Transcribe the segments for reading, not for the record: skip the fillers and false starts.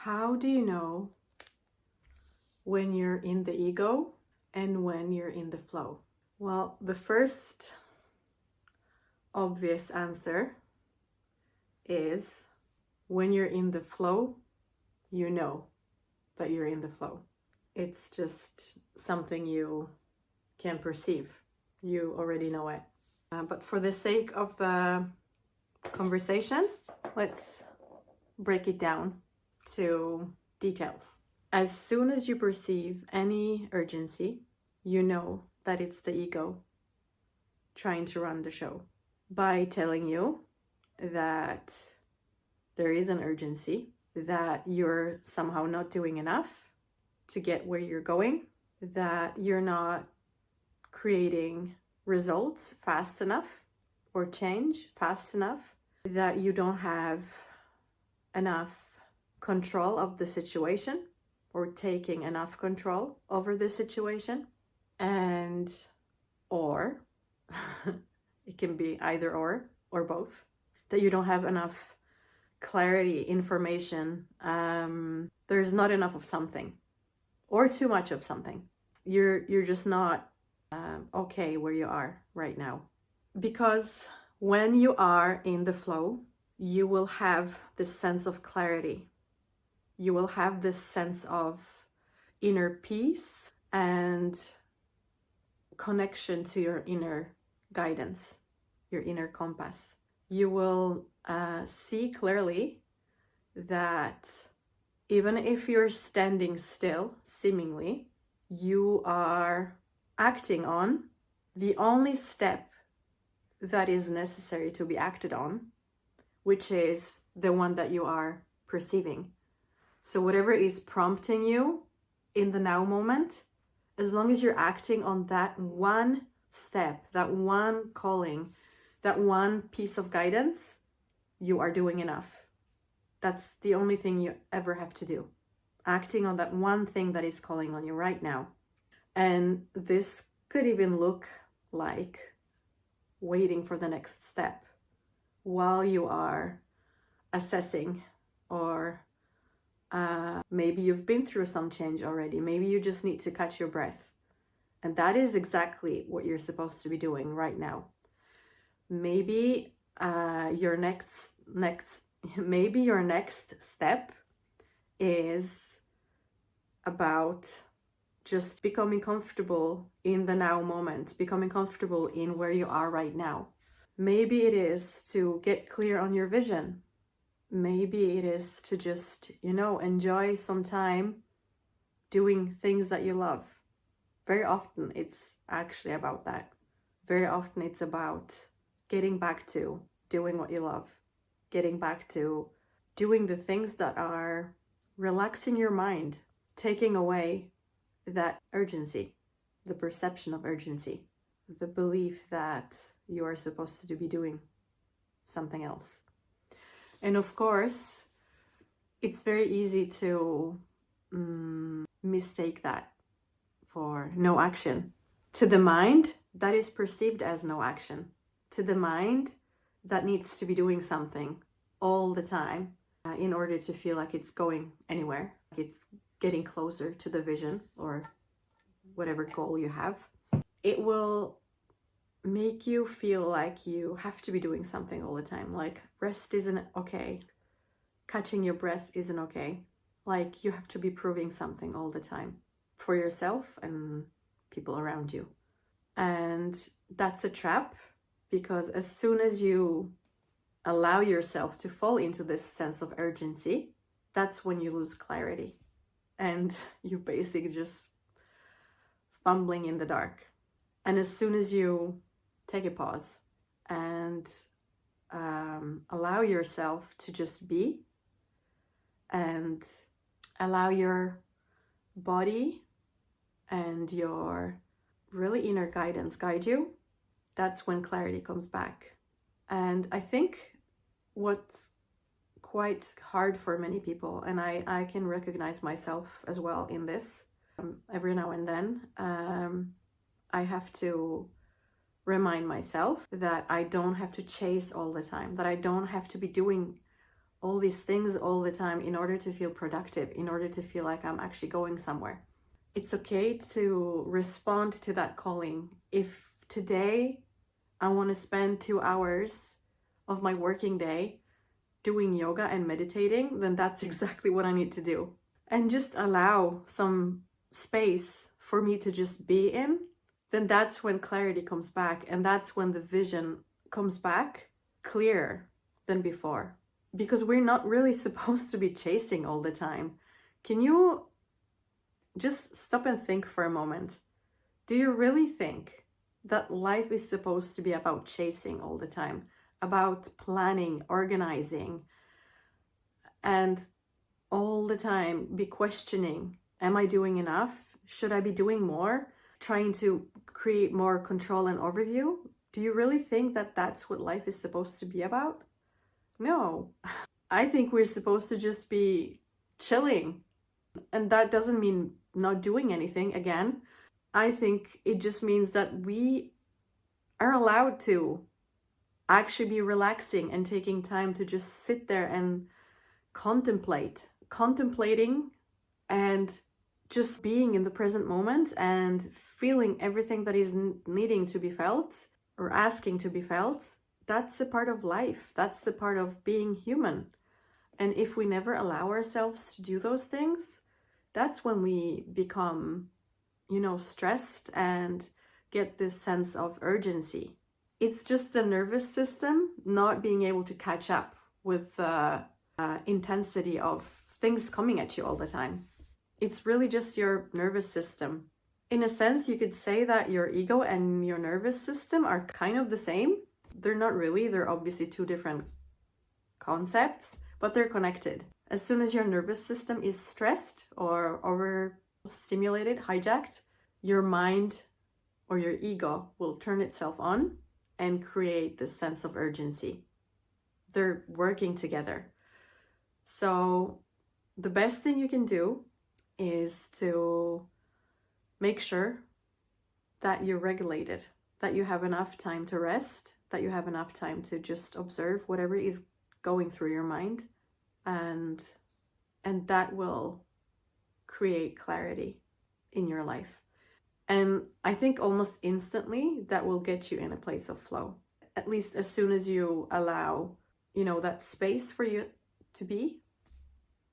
How do you know when you're in the ego and when you're in the flow? Well, the first obvious answer is when you're in the flow, you know that you're in the flow. It's just something you can perceive. You already know it. But for the sake of the conversation, let's break it down to details. As soon as you perceive any urgency, you know that it's the ego trying to run the show by telling you that there is an urgency, that you're somehow not doing enough to get where you're going, that you're not creating results fast enough or change fast enough, that you don't have enough control of the situation or taking enough control over the situation, and or it can be either or both, that you don't have enough clarity, information, there's not enough of something or too much of something. You're just not okay where you are right now. Because when you are in the flow, you will have this sense of clarity. You will have this sense of inner peace and connection to your inner guidance, your inner compass. You will see clearly that even if you're standing still, seemingly, you are acting on the only step that is necessary to be acted on, which is the one that you are perceiving. So whatever is prompting you in the now moment, as long as you're acting on that one step, that one calling, that one piece of guidance, you are doing enough. That's the only thing you ever have to do. Acting on that one thing that is calling on you right now. And this could even look like waiting for the next step while you are assessing, or maybe you've been through some change already. Maybe you just need to catch your breath. And that is exactly what you're supposed to be doing right now. Maybe your next step is about just becoming comfortable in the now moment, becoming comfortable in where you are right now. Maybe it is to get clear on your vision. Maybe it is to just, enjoy some time doing things that you love. Very often it's actually about that. Very often it's about getting back to doing what you love, getting back to doing the things that are relaxing your mind, taking away that urgency, the perception of urgency, the belief that you are supposed to be doing something else. And of course, it's very easy to mistake that for no action. To the mind, that is perceived as no action. To the mind, that needs to be doing something all the time in order to feel like it's going anywhere, like it's getting closer to the vision or whatever goal you have. It will make you feel like you have to be doing something all the time. Like rest isn't okay. Catching your breath isn't okay. Like you have to be proving something all the time for yourself and people around you. And that's a trap, because as soon as you allow yourself to fall into this sense of urgency, that's when you lose clarity. And you basically just fumbling in the dark. And as soon as you take a pause and allow yourself to just be, and allow your body and your really inner guidance guide you, that's when clarity comes back. And I think what's quite hard for many people, and I can recognize myself as well in this, every now and then, I have to remind myself that I don't have to chase all the time, that I don't have to be doing all these things all the time in order to feel productive, in order to feel like I'm actually going somewhere. It's okay to respond to that calling. If today I want to spend 2 hours of my working day doing yoga and meditating, then that's exactly what I need to do. And just allow some space for me to just be in, then that's when clarity comes back, and that's when the vision comes back clearer than before. Because we're not really supposed to be chasing all the time. Can you just stop and think for a moment? Do you really think that life is supposed to be about chasing all the time? About planning, organizing, and all the time be questioning, am I doing enough? Should I be doing more? Trying to create more control and overview? Do you really think that that's what life is supposed to be about? No. I think we're supposed to just be chilling. And that doesn't mean not doing anything. Again, I think it just means that we are allowed to actually be relaxing and taking time to just sit there and contemplating and just being in the present moment and feeling everything that is needing to be felt or asking to be felt. That's a part of life. That's a part of being human. And if we never allow ourselves to do those things, that's when we become, stressed and get this sense of urgency. It's just the nervous system not being able to catch up with the intensity of things coming at you all the time. It's really just your nervous system. In a sense, you could say that your ego and your nervous system are kind of the same. They're not really. They're obviously two different concepts, but they're connected. As soon as your nervous system is stressed or overstimulated, hijacked, your mind or your ego will turn itself on and create this sense of urgency. They're working together. So the best thing you can do is to make sure that you're regulated, that you have enough time to rest, that you have enough time to just observe whatever is going through your mind, and that will create clarity in your life. And I think almost instantly that will get you in a place of flow. At least as soon as you allow, that space for you to be,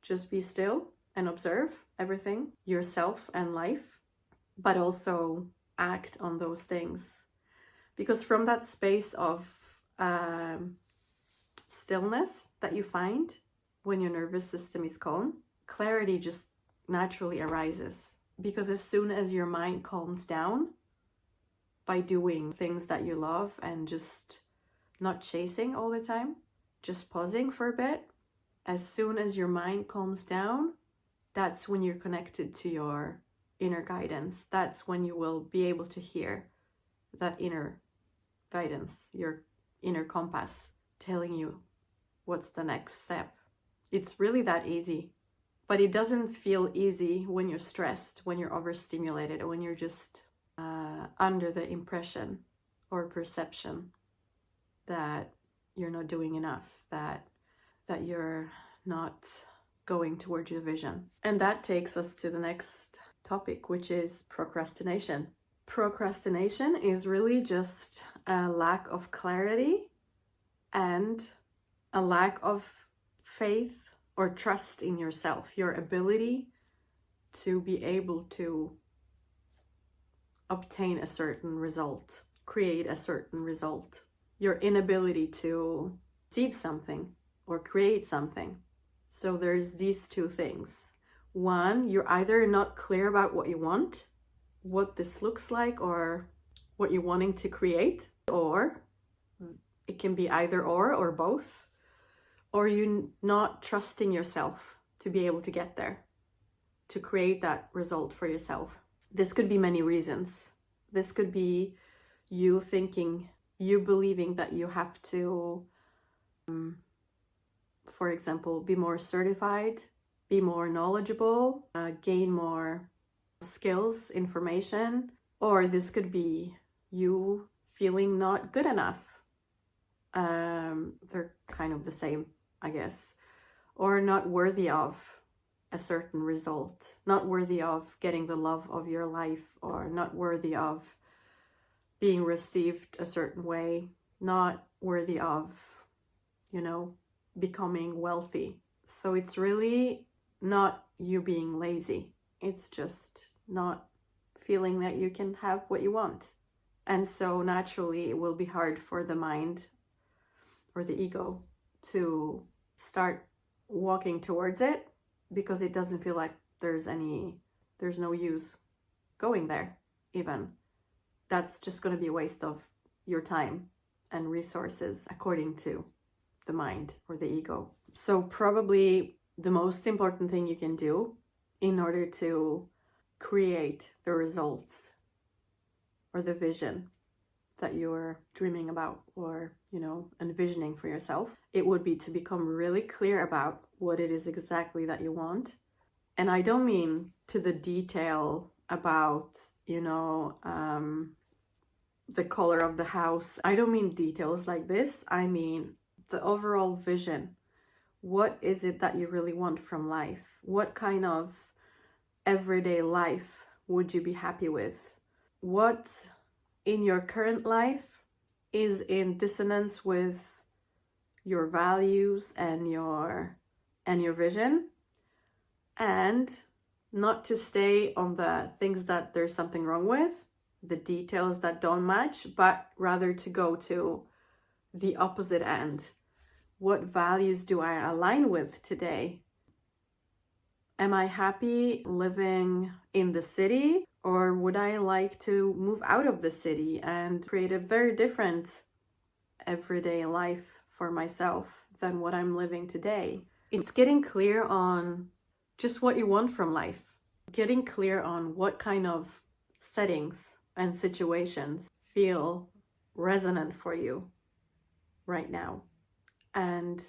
just be still and observe everything, yourself and life, but also act on those things. Because from that space of stillness that you find when your nervous system is calm, clarity just naturally arises. Because as soon as your mind calms down by doing things that you love and just not chasing all the time, just pausing for a bit, as soon as your mind calms down, that's when you're connected to your inner guidance. That's when you will be able to hear that inner guidance, your inner compass telling you what's the next step. It's really that easy. But it doesn't feel easy when you're stressed, when you're overstimulated, or when you're just under the impression or perception that you're not doing enough, that you're not going towards your vision. And that takes us to the next topic, which is procrastination. Procrastination is really just a lack of clarity and a lack of faith or trust in yourself, your ability to be able to obtain a certain result, create a certain result, your inability to receive something or create something. So there's these two things. One, you're either not clear about what you want, what this looks like, or what you're wanting to create, or it can be either or both, or you not trusting yourself to be able to get there, to create that result for yourself. This could be many reasons. This could be you believing that you have to, for example, be more certified, be more knowledgeable, gain more skills, information, or this could be you feeling not good enough. They're kind of the same, I guess. or not worthy of a certain result, not worthy of getting the love of your life, or not worthy of being received a certain way, not worthy of, becoming wealthy. So it's really not you being lazy. It's just not feeling that you can have what you want. And so naturally it will be hard for the mind or the ego to start walking towards it, because it doesn't feel like there's no use going there even. That's just going to be a waste of your time and resources, according to the mind or the ego. So probably the most important thing you can do in order to create the results or the vision that you're dreaming about, or envisioning for yourself, it would be to become really clear about what it is exactly that you want. And I don't mean to the detail about the color of the house. I don't mean details like this. I mean the overall vision. What is it that you really want from life? What kind of everyday life would you be happy with? What in your current life is in dissonance with your values and your vision? And not to stay on the things that there's something wrong with, the details that don't match, but rather to go to the opposite end. What values do I align with today? Am I happy living in the city, or would I like to move out of the city and create a very different everyday life for myself than what I'm living today? It's getting clear on just what you want from life, getting clear on what kind of settings and situations feel resonant for you right now. And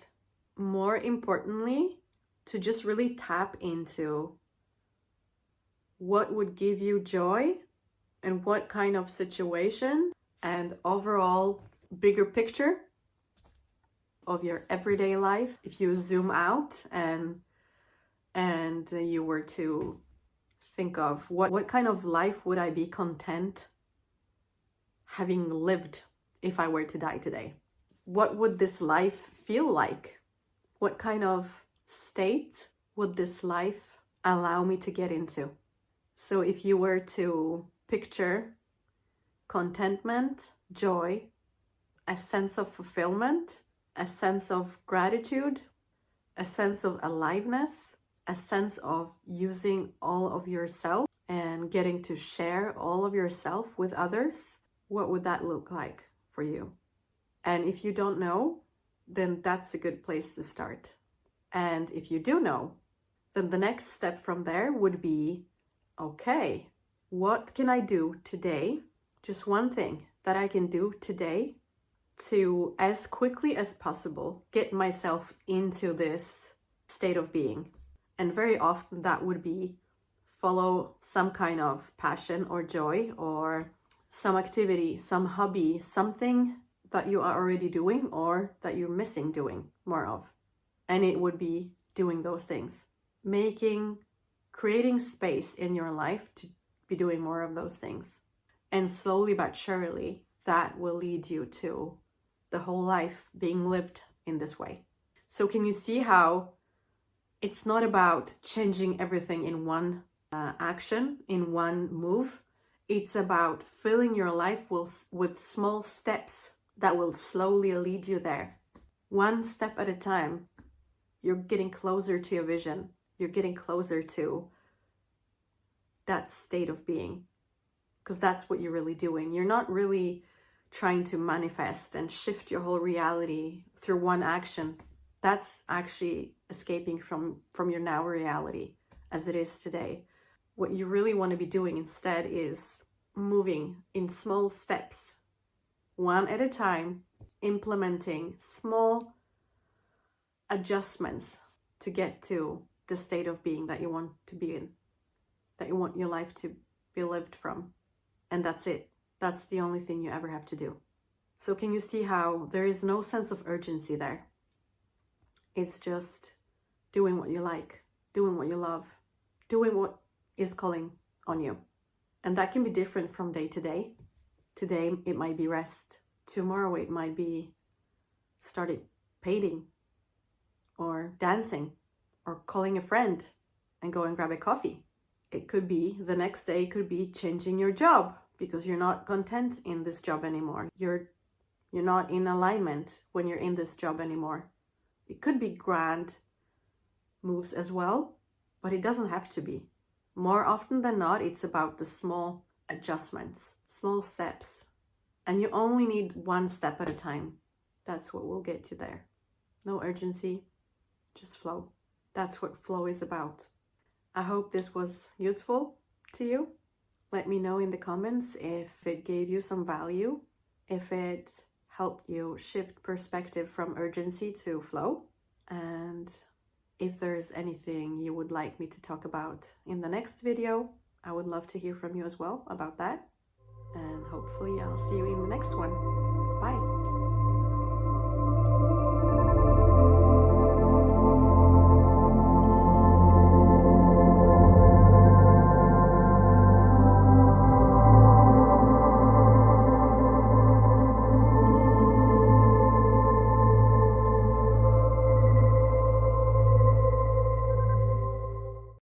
more importantly, to just really tap into what would give you joy and what kind of situation and overall bigger picture of your everyday life. If you zoom out and you were to think of what kind of life would I be content having lived if I were to die today? What would this life feel like? What kind of state would this life allow me to get into? So if you were to picture contentment, joy, a sense of fulfillment, a sense of gratitude, a sense of aliveness, a sense of using all of yourself and getting to share all of yourself with others, what would that look like for you? And if you don't know, then that's a good place to start. And if you do know, then the next step from there would be, okay, what can I do today? Just one thing that I can do today to, as quickly as possible, get myself into this state of being. And very often that would be follow some kind of passion or joy, or some activity, some hobby, something that you are already doing or that you're missing doing more of. And it would be doing those things, creating space in your life to be doing more of those things. And slowly but surely, that will lead you to the whole life being lived in this way. So can you see how it's not about changing everything in one action, in one move? It's about filling your life with small steps that will slowly lead you there. One step at a time, you're getting closer to your vision. You're getting closer to that state of being, because that's what you're really doing. You're not really trying to manifest and shift your whole reality through one action. That's actually escaping from your now reality as it is today. What you really want to be doing instead is moving in small steps, one at a time, implementing small adjustments to get to the state of being that you want to be in, that you want your life to be lived from. And that's it. That's the only thing you ever have to do. So can you see how there is no sense of urgency there? It's just doing what you like, doing what you love, doing what is calling on you. And that can be different from day to day. Today, it might be rest. Tomorrow, it might be starting painting or dancing or calling a friend and go and grab a coffee. It could be the next day, it could be changing your job because you're not content in this job anymore. You're not in alignment when you're in this job anymore. It could be grand moves as well, but it doesn't have to be. More often than not, it's about the small adjustments, small steps. And you only need one step at a time. That's what will get you there. No urgency, just flow. That's what flow is about. I hope this was useful to you. Let me know in the comments if it gave you some value, if it helped you shift perspective from urgency to flow, and if there's anything you would like me to talk about in the next video. I would love to hear from you as well about that. And hopefully I'll see you in the next one. Bye.